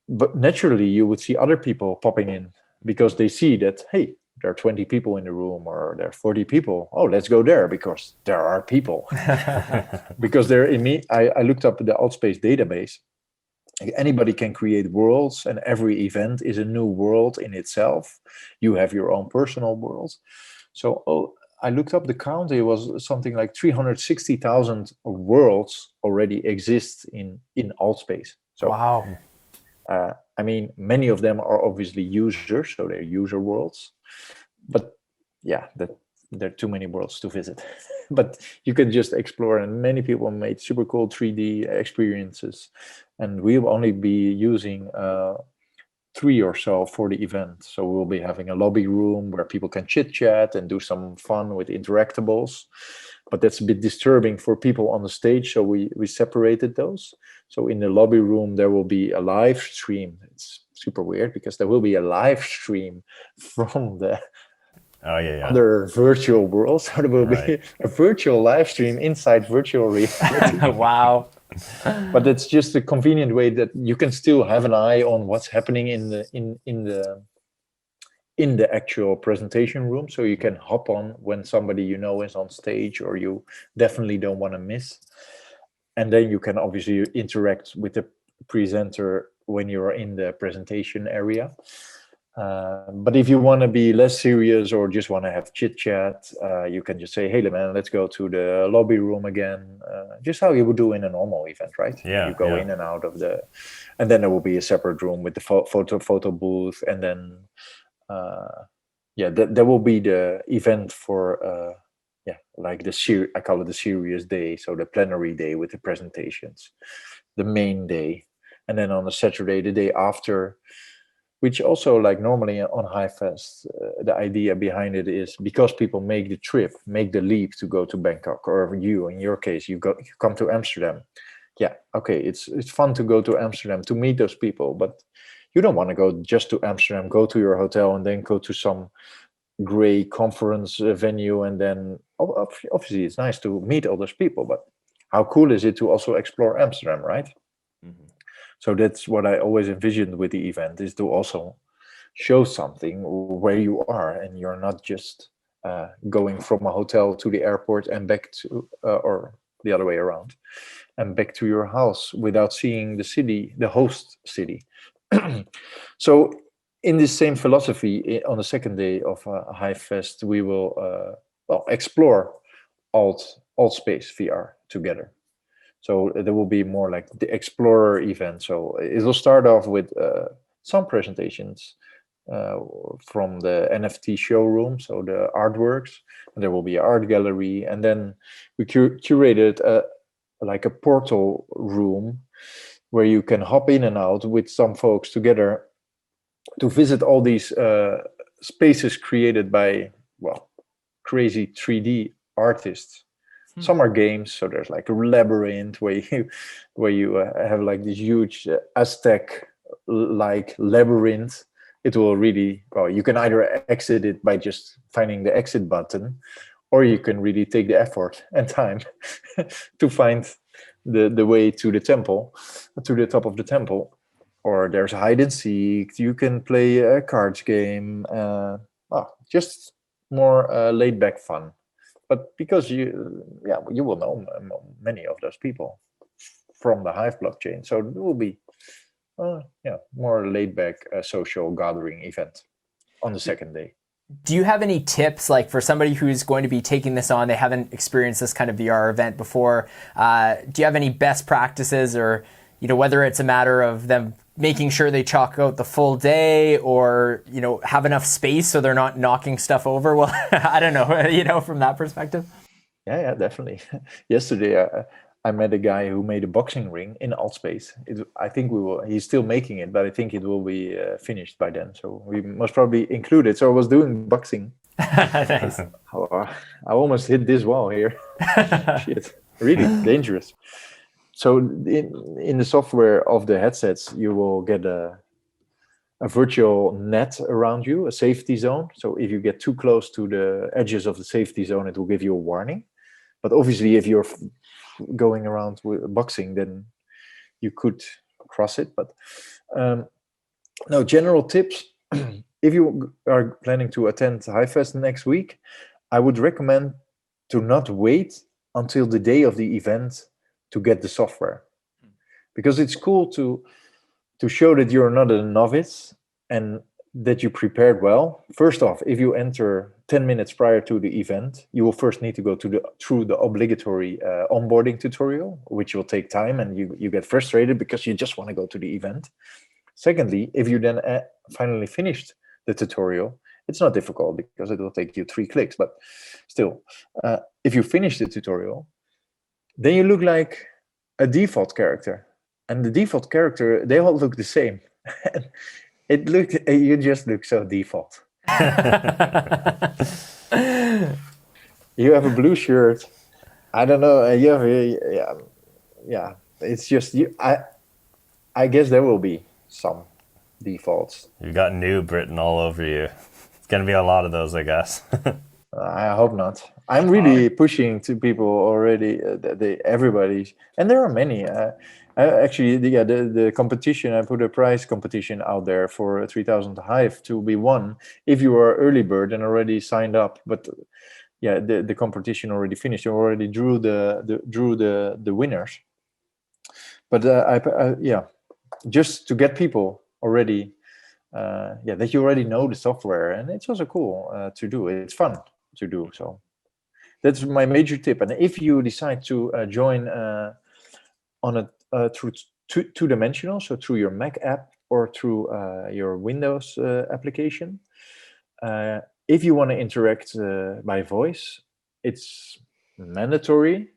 Speaker 5: but naturally, you would see other people popping in, because they see that, hey, there are 20 people in the room, or there are 40 people. Oh, let's go there because there are people. Because I looked up the Altspace database. Anybody can create worlds, and every event is a new world in itself. You have your own personal worlds. So I looked up the count. It was something like 360,000 worlds already exist in Altspace. So
Speaker 3: Wow.
Speaker 5: I mean, many of them are obviously users, so they're user worlds. But yeah, there are too many worlds to visit. But you can just explore, and many people made super cool 3D experiences. And we'll only be using 3 or so for the event. So we'll be having a lobby room where people can chit chat and do some fun with interactables. But that's a bit disturbing for people on the stage, so we separated those. So in the lobby room, there will be a live stream. It's super weird because there will be a live stream from the other virtual world. So there will be a virtual live stream inside virtual reality.
Speaker 3: Wow.
Speaker 5: But it's just a convenient way that you can still have an eye on what's happening in the actual presentation room, so you can hop on when somebody you know is on stage or you definitely don't want to miss. And then you can obviously interact with the presenter when you're in the presentation area. But if you want to be less serious or just want to have chit chat, you can just say, hey man, let's go to the lobby room again, just how you would do in a normal event, right?
Speaker 4: Yeah,
Speaker 5: you go in and out of and then there will be a separate room with the photo booth, and then there will be the event for like I call it the serious day, so the plenary day with the presentations, the main day. And then on the Saturday, the day after, which also, like normally on HiveFest, the idea behind it is because people make the leap to go to Bangkok, or you, in your case, you come to Amsterdam. Yeah, okay, it's fun to go to Amsterdam to meet those people, but you don't want to go just to Amsterdam, go to your hotel, and then go to some gray conference venue. And then obviously it's nice to meet all those people, but how cool is it to also explore Amsterdam, right? Mm-hmm. So that's what I always envisioned with the event, is to also show something where you are, and you're not just going from a hotel to the airport and back to, or the other way around, and back to your house without seeing the city, the host city. So in this same philosophy, on the second day of HiveFest, we will explore Altspace VR together. So there will be more like the Explorer event. So it will start off with some presentations from the NFT showroom, so the artworks, and there will be an art gallery. And then we curated like a portal room where you can hop in and out with some folks together to visit all these spaces created by, crazy 3D artists. Some are games, so there's like a labyrinth where you have like this huge Aztec-like labyrinth. It will really, you can either exit it by just finding the exit button, or you can really take the effort and time to find the way to the temple, to the top of the temple. Or there's hide and seek. You can play a cards game. Just more laid back fun. But because you will know many of those people from the Hive blockchain, so it will be more laid back social gathering event on the second day.
Speaker 3: Do you have any tips, like for somebody who's going to be taking this on, they haven't experienced this kind of VR event before? Do you have any best practices, or whether it's a matter of them making sure they chalk out the full day, or have enough space so they're not knocking stuff over? Well, I don't know, from that perspective.
Speaker 5: Yeah, definitely. Yesterday I met a guy who made a boxing ring in Altspace. I think he's still making it, but I think it will be finished by then, so we must probably include it. So I was doing boxing.
Speaker 3: Nice.
Speaker 5: I almost hit this wall here. Shit, really dangerous. So in the software of the headsets, you will get a virtual net around you, a safety zone. So if you get too close to the edges of the safety zone, it will give you a warning. But obviously, if you're going around with boxing, then you could cross it. But no, general tips. if you are planning to attend HiveFest next week, I would recommend to not wait until the day of the event to get the software, because it's cool to show that you're not a novice and that you prepared well. First off, if you enter 10 minutes prior to the event, you will first need to go through the obligatory onboarding tutorial, which will take time, and you get frustrated because you just want to go to the event. Secondly, if you then finally finished the tutorial, it's not difficult because it will take you 3 clicks, but still, if you finish the tutorial, then you look like a default character, and the default character, they all look the same. You just look so default. You have a blue shirt. I don't know. You have yeah. It's just you. I guess there will be some defaults.
Speaker 4: You got noob written all over you. It's gonna be a lot of those, I guess.
Speaker 5: I hope not. I'm really pushing to people already. Everybody, and there are many. Actually, the competition. I put a prize competition out there for 3,000 Hive to be won if you are early bird and already signed up. But yeah, the competition already finished. You already drew the winners. But just to get people already, that you already know the software, and it's also cool to do. It's fun to do. So that's my major tip. And if you decide to join on a through two-dimensional, so through your Mac app or through your Windows application, if you want to interact by voice, it's mandatory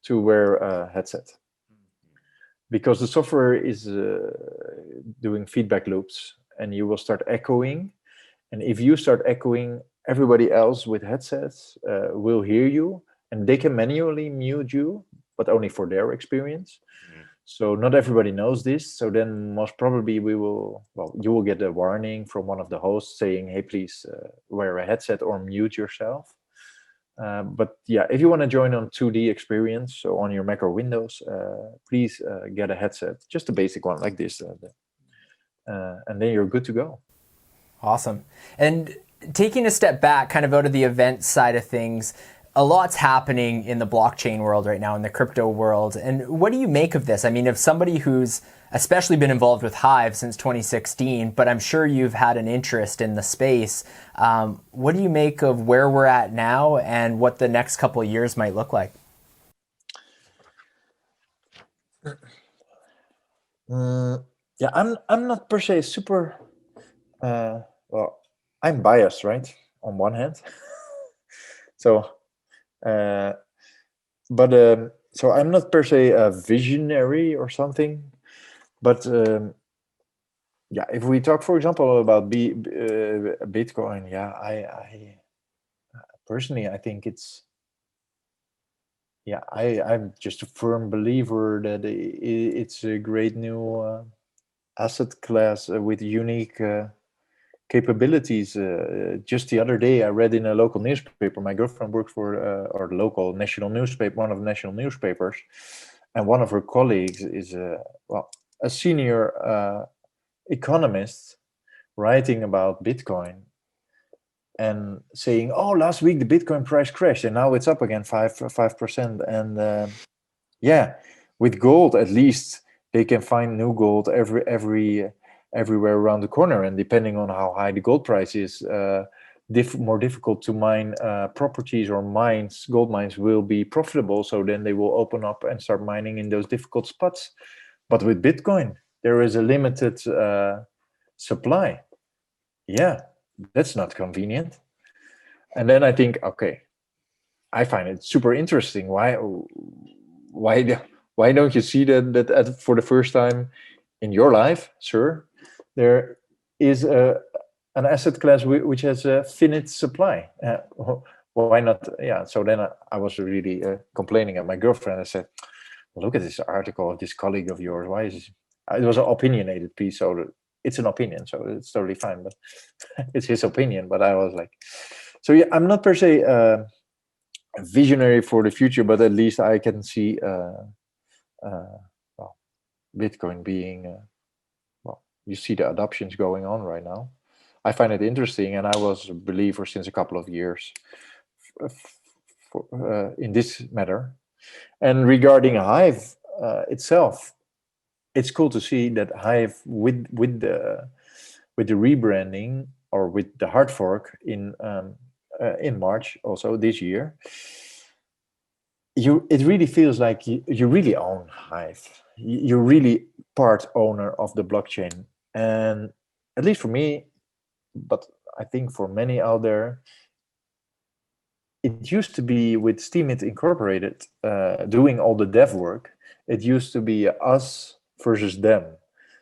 Speaker 5: to wear a headset, because the software is doing feedback loops, and you will start echoing. And if you start echoing, everybody else with headsets will hear you, and they can manually mute you, but only for their experience. So not everybody knows this. So then most probably you will get a warning from one of the hosts saying, hey, please wear a headset or mute yourself. But yeah, if you want to join on 2D experience, so on your Mac or Windows, please get a headset, just a basic one like this. And then you're good to go.
Speaker 3: Awesome. And taking a step back, kind of out of the event side of things, a lot's happening in the blockchain world right now, in the crypto world. And what do you make of this? I mean, if somebody who's especially been involved with Hive since 2016, but I'm sure you've had an interest in the space, what do you make of where we're at now and what the next couple of years might look like?
Speaker 5: Yeah, I'm not per se super. Well, I'm biased, right? On one hand, so. So I'm not per se a visionary or something, but yeah, if we talk, for example, about Bitcoin, yeah, I personally, I think it's, yeah, I'm just a firm believer that it's a great new asset class with unique capabilities. Just the other day, I read in a local newspaper. My girlfriend works for our local national newspaper, one of the national newspapers, and one of her colleagues is a senior economist writing about Bitcoin and saying, "Oh, last week the Bitcoin price crashed, and now it's up again 5%." And yeah, with gold, at least they can find new gold everywhere around the corner, and depending on how high the gold price is, more difficult to mine properties or mines. Gold mines will be profitable, so then they will open up and start mining in those difficult spots. But with Bitcoin, there is a limited supply. Yeah, that's not convenient. And then I think, okay, I find it super interesting. Why don't you see that for the first time in your life, sir? There is an asset class which has a finite supply. Why not? Yeah. So then I was really complaining at my girlfriend. I said, "Look at this article of this colleague of yours. Why is it was an opinionated piece? So it's an opinion, so it's totally fine. But it's his opinion." But I was like, so yeah, I'm not per se a visionary for the future, but at least I can see Bitcoin being. You see the adoptions going on right now. I find it interesting, and I was a believer since a couple of years in this matter. And regarding Hive itself, it's cool to see that Hive with the rebranding or with the hard fork in March also this year. It really feels like you really own Hive. You're really part owner of the blockchain, and at least for me, but I think for many out there, it used to be with Steemit Incorporated doing all the dev work. It used to be us versus them.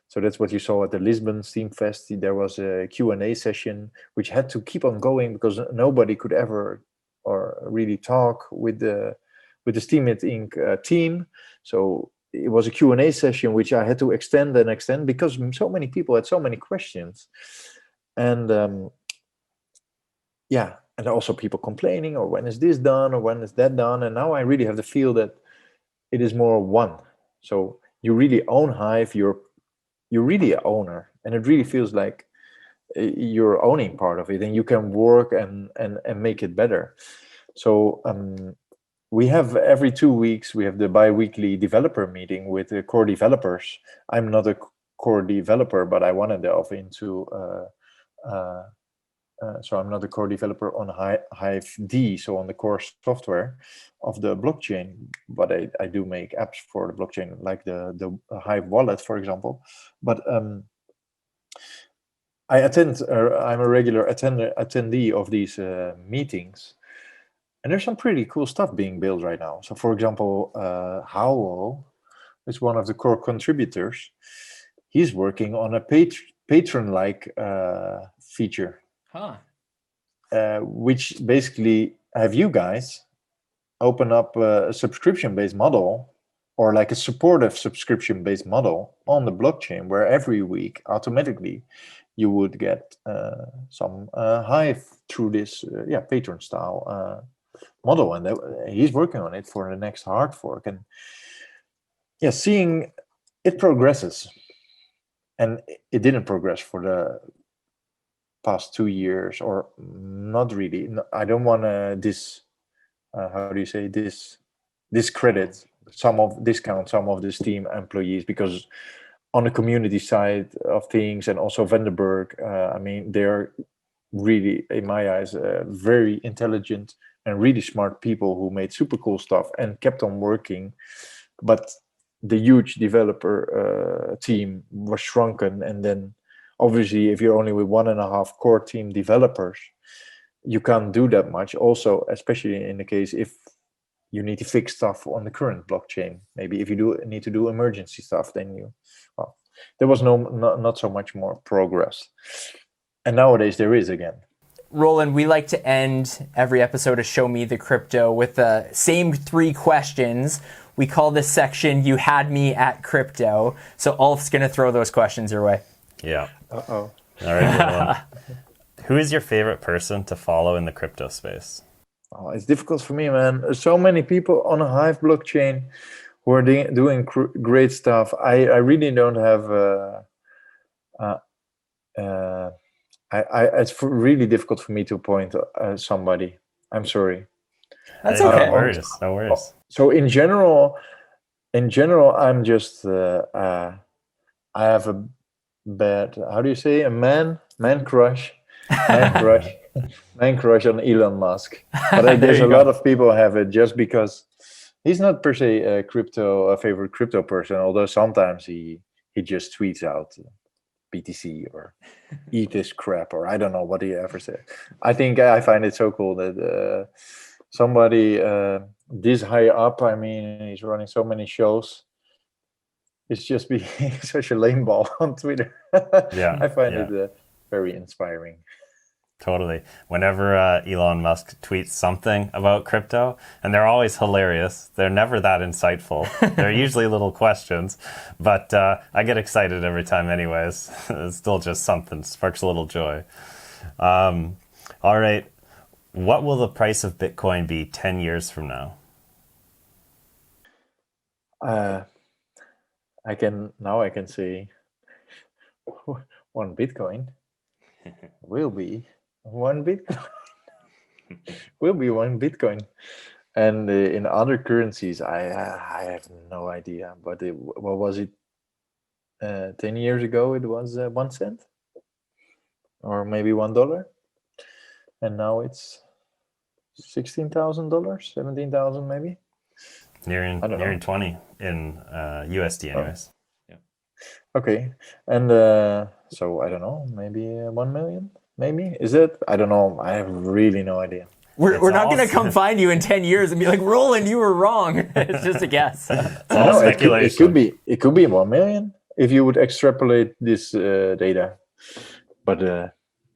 Speaker 5: So that's what you saw at the Lisbon Steam Fest. There was a Q&A session which had to keep on going because nobody could ever or really talk with the Steemit Inc. Team. So it was a Q&A session which I had to extend because so many people had so many questions. And yeah, and also people complaining, or when is this done, or when is that done? And now I really have the feel that it is more one. So you really own Hive, you're really an owner, and it really feels like you're owning part of it, and you can work and make it better. So we have every 2 weeks, we have the bi-weekly developer meeting with the core developers. I'm not a core developer, but I want to delve into so I'm not a core developer on Hive D, so on the core software of the blockchain, but I do make apps for the blockchain, like the Hive wallet, for example. But I'm a regular attendee of these meetings, and there's some pretty cool stuff being built right now. So, for example, Howell is one of the core contributors. He's working on a patron-like feature. Which basically have you guys open up a subscription-based model, or like a supportive subscription-based model on the blockchain, where every week automatically you would get some Hive through this patron style model. And he's working on it for the next hard fork. And yeah, seeing it progresses, and it didn't progress for the past 2 years, or not really. I don't want to discredit discount some of the Steam employees, because on the community side of things, and also Vandenberg, I mean, they're really, in my eyes, very intelligent and really smart people who made super cool stuff and kept on working. But the huge developer team was shrunken, and then obviously, if you're only with 1.5 core team developers, you can't do that much. Also, especially in the case if you need to fix stuff on the current blockchain. Maybe if you need to do emergency stuff, then there was not so much more progress. And nowadays there is again.
Speaker 3: Roland, we like to end every episode of Show Me the Crypto with the same 3 questions. We call this section "You Had Me at Crypto." So Ulf's going to throw those questions your way.
Speaker 4: Yeah.
Speaker 5: Uh-oh.
Speaker 4: All right. Who is your favorite person to follow in the crypto space?
Speaker 5: Oh, it's difficult for me, man. So many people on a Hive blockchain who are doing great stuff. I really don't have. It's really difficult for me to point somebody. I'm sorry.
Speaker 3: That's okay.
Speaker 4: No worries.
Speaker 5: So in general, I'm just. I have a bad. How do you say, a man crush? Man crush on Elon Musk. But there's a lot of people have it just because he's not per se a favorite crypto person, although sometimes he just tweets out BTC or eat this crap, or I don't know what he ever said. I find it so cool that somebody this high up, I mean, he's running so many shows, it's just being such a lame ball on Twitter.
Speaker 4: Yeah,
Speaker 5: I find it very inspiring.
Speaker 4: Totally. Whenever Elon Musk tweets something about crypto, and they're always hilarious, they're never that insightful. They're usually little questions, but I get excited every time anyways. It's still just something, sparks a little joy. All right. What will the price of Bitcoin be 10 years from now?
Speaker 5: I can say 1 Bitcoin. will be 1 Bitcoin. Will be 1 Bitcoin. And in other currencies, I have no idea. But what was it? 10 years ago, it was 1 cent, or maybe $1, and now it's $16,000, 17,000 maybe.
Speaker 4: Nearing
Speaker 5: I don't know.
Speaker 4: 20 in USD, anyways.
Speaker 5: Okay, and so I don't know, maybe 1 million, maybe, is it? I don't know. I have really no idea.
Speaker 3: We're not going to
Speaker 4: all-
Speaker 3: come find you in 10 years and be like, Roland, you were wrong. It's just a guess.
Speaker 4: It's all
Speaker 5: No,
Speaker 4: speculation.
Speaker 5: it could be 1 million if you would extrapolate this data, but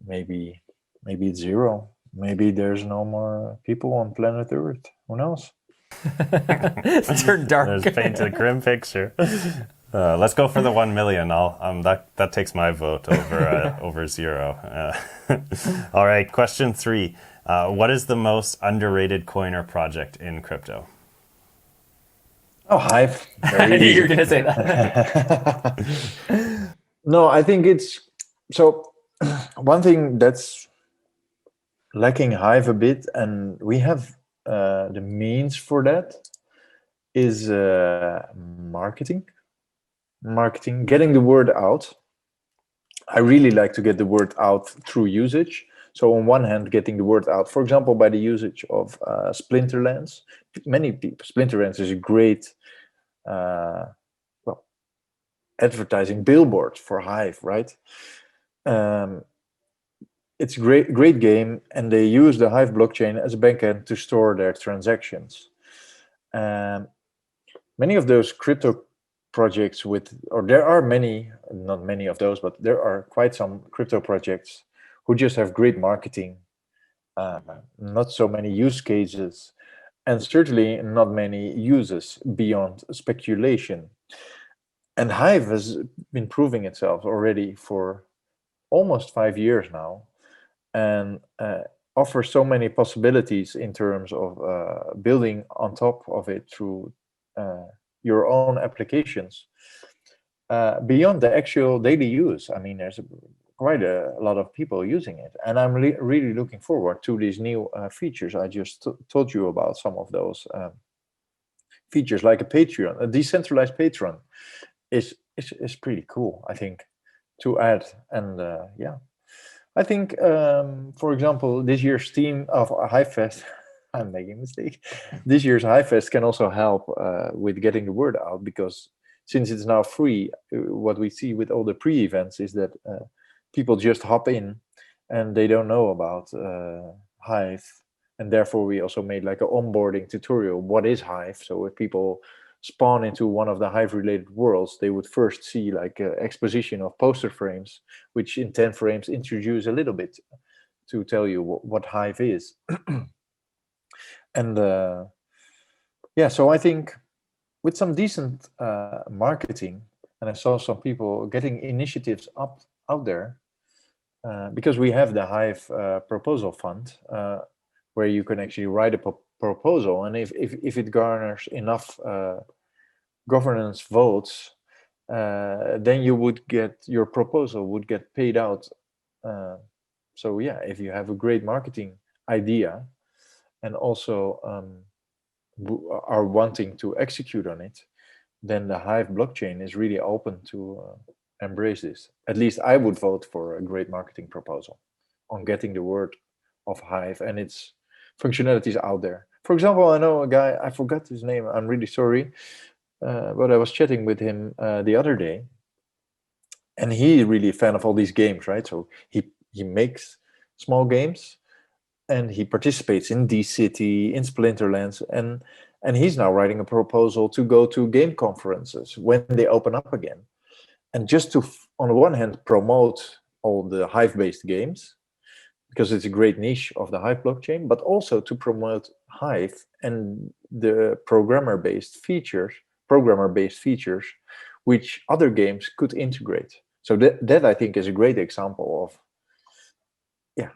Speaker 5: maybe it's zero. Maybe there's no more people on planet Earth. Who knows?
Speaker 3: It's turned dark.
Speaker 4: There's paint a grim picture. Let's go for the 1 million. That takes my vote over over zero. All right, question 3. What is the most underrated coin or project in crypto?
Speaker 5: Oh, Hive.
Speaker 3: I knew you were going to say that.
Speaker 5: No, I think it's so. One thing that's lacking Hive a bit, and we have the means for that, is marketing, getting the word out. I really like to get the word out through usage. So on one hand, getting the word out, for example, by the usage of Splinterlands. Many people, Splinterlands is a great advertising billboard for Hive, right? It's a great game, and they use the Hive blockchain as a backend to store their transactions. Many of those crypto projects there are many, not many of those, but there are quite some crypto projects who just have great marketing, not so many use cases, and certainly not many uses beyond speculation. And Hive has been proving itself already for almost 5 years now, and offers so many possibilities in terms of building on top of it through your own applications beyond the actual daily use. I mean, there's quite a lot of people using it, and I'm really looking forward to these new features. I just told you about some of those features, like a Patreon, a decentralized Patreon is pretty cool, I think, to add. And yeah, I think, for example, this year's theme of HiveFest, I'm making a mistake. This year's HiveFest can also help with getting the word out, because since it's now free, what we see with all the pre-events is that people just hop in and they don't know about Hive. And therefore, we also made like an onboarding tutorial. What is Hive? So if people spawn into one of the Hive-related worlds, they would first see like an exposition of poster frames, which in 10 frames introduce a little bit to tell you what Hive is. And yeah, so I think with some decent marketing, and I saw some people getting initiatives out there, because we have the Hive proposal fund, where you can actually write a proposal, and if it garners enough governance votes, then your proposal would get paid out. So yeah, if you have a great marketing idea and also are wanting to execute on it, then the Hive blockchain is really open to embrace this. At least I would vote for a great marketing proposal on getting the word of Hive and its functionalities out there. For example, I know a guy, I forgot his name, I'm really sorry, but I was chatting with him the other day, and he's really a fan of all these games, right? So he makes small games, and he participates in D-City, in Splinterlands, and he's now writing a proposal to go to game conferences when they open up again. And just to, on the one hand, promote all the Hive-based games, because it's a great niche of the Hive blockchain, but also to promote Hive and the programmer-based features, which other games could integrate. So that I think is a great example of, yeah.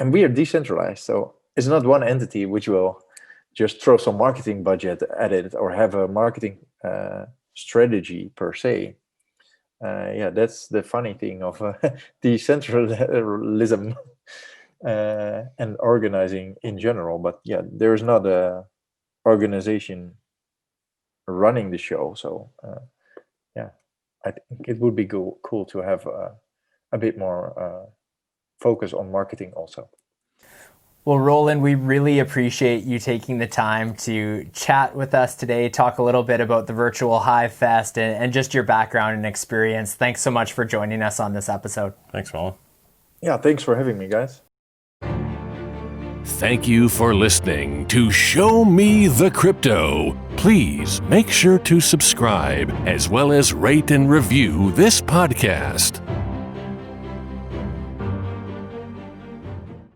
Speaker 5: And we are decentralized, so it's not one entity which will just throw some marketing budget at it or have a marketing strategy per se. yeah, that's the funny thing of decentralism and organizing in general. But yeah, there's not a organization running the show, so yeah, I think it would be cool to have a bit more focus on marketing also.
Speaker 3: Well, Roland, we really appreciate you taking the time to chat with us today, talk a little bit about the virtual HiveFest and just your background and experience. Thanks so much for joining us on this episode.
Speaker 4: Thanks, Roland.
Speaker 5: Yeah, thanks for having me, guys.
Speaker 2: Thank you for listening to Show Me the Crypto. Please make sure to subscribe as well as rate and review this podcast.